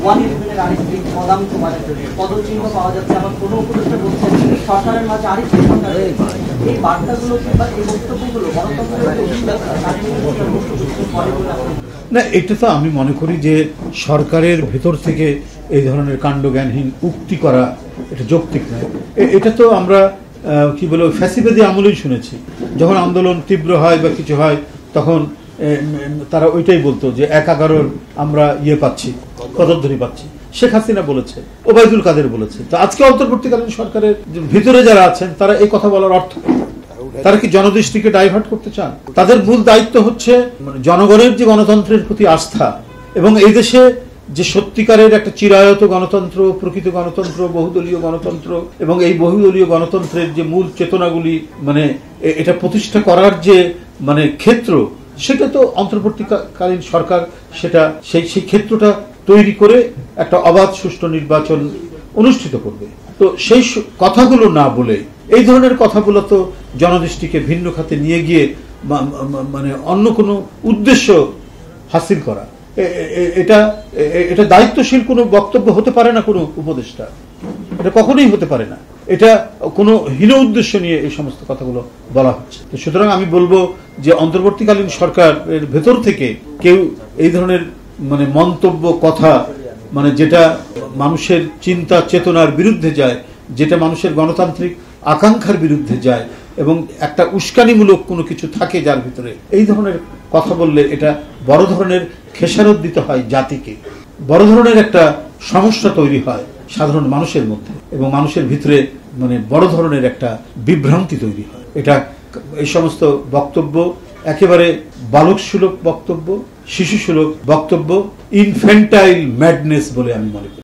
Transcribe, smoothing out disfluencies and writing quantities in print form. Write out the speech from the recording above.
One ইলেভেনের আরেকটি পদাঙ্ক পদচিহ্ন পাওয়া যাচ্ছে। আবার কোনো উপদেষ্টা বলছেন সরকারের মাঝে আরেকটি সরকার। এই বার্তাগুলো কিংবা এই বক্তব্যগুলো না, এটা তো আমি মনে করি যে সরকারের ভেতর থেকে এই ধরনের কাণ্ডজ্ঞানহীন উক্তি করা এটা যৌক্তিক নয়। এটা তো আমরা কি বলবো ফ্যাসিবাদী আমলেই শুনেছি। যখন আন্দোলন তীব্র হয় বা কিছু হয় তখন তারা ওইটাই বলতো যে ১/১১ আমরা পাচ্ছি, পদধূলি পাচ্ছি। শেখ হাসিনা বলেছে, ওবায়দুল কাদের বলেছে। তো আজকে অন্তর্বর্তীকালীন সরকারের ভিতরে যারা আছেন তারা এই কথা বলার অর্থ, তারা কি জনদৃষ্টিকে ডাইভার্ট করতে চান? তাদের মূল দায়িত্ব হচ্ছে জনগণের যে গণতন্ত্রের প্রতি আস্থা এবং এই দেশে যে সত্যিকারের একটা চিরায়ত গণতন্ত্র, প্রকৃত গণতন্ত্র, বহুদলীয় গণতন্ত্র এবং এই বহুদলীয় গণতন্ত্রের যে মূল চেতনাগুলি এটা প্রতিষ্ঠা করার যে ক্ষেত্র, সেটা তো অন্তর্বর্তীকালীন সরকার সেটা সেই ক্ষেত্রটা তৈরি করে একটা অবাধ সুষ্ঠু নির্বাচন অনুষ্ঠিত করবে। তো সেই কথাগুলো না বলে এই ধরনের কথাগুলো তো জনদৃষ্টিকে ভিন্ন খাতে নিয়ে গিয়ে অন্য কোনো উদ্দেশ্য হাসিল করা, এটা দায়িত্বশীল কোনো বক্তব্য হতে পারে না কোনো উপদেষ্টা। এটা কখনোই হতে পারে না। এটা কোনো হীন উদ্দেশ্য নিয়ে এই সমস্ত কথাগুলো বলা হচ্ছে। তো সুতরাং আমি বলবো যে অন্তর্বর্তীকালীন সরকারের ভেতর থেকে কেউ এই ধরনের মন্তব্য কথা যেটা মানুষের চিন্তা চেতনার বিরুদ্ধে যায়, যেটা মানুষের গণতান্ত্রিক আকাঙ্ক্ষার বিরুদ্ধে যায় এবং একটা উস্কানিমূলক কোনো কিছু থাকে যার ভিতরে, এই ধরনের কথা বললে এটা বড় ধরনের খেসারত দিতে হয় জাতিকে, বড় ধরনের একটা সমস্যা তৈরি হয় সাধারণ মানুষের মধ্যে এবং মানুষের ভিতরে বড় ধরনের একটা বিভ্রান্তি তৈরি হয়। এটা এই সমস্ত বক্তব্য একেবারে বালকসুলভ বক্তব্য, শিশুসুলভ বক্তব্য, ইনফ্যান্টাইল ম্যাডনেস বলে আমি মনে করি।